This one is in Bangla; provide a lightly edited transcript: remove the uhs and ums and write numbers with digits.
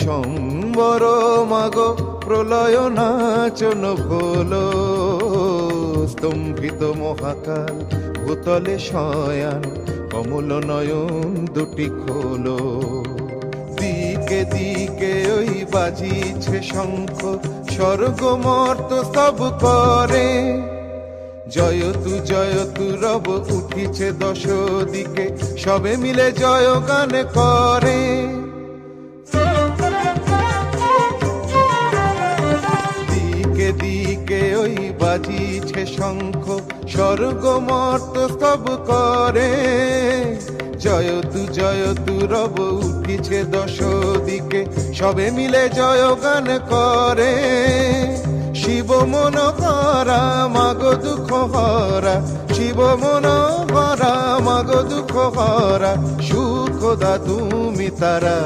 সম্বর মাগো প্রলয় নাচন ভোলো, স্তম্ভিত মহাকাল ভূতলে শয়ান কমল নয়ন দুটি খোলো। দিকে দিকে ওই বাজিছে শঙ্খ, স্বর্গ মর্ত সব করে জয়তু রব উঠিছে দশ দিকে, সবে মিলে জয় গান করে। দিকে দিকে ওই বাজিছে শঙ্খ, স্বর্গ মর্ত সব করে জয়তু রব উঠিছে দশ দিকে, সবে মিলে জয় গান করে। শিব মনোহরা মাগো দুঃখ হরা, শিব মনোহরা মাগো দুঃখ হরা, সুখদা তুমি তারা।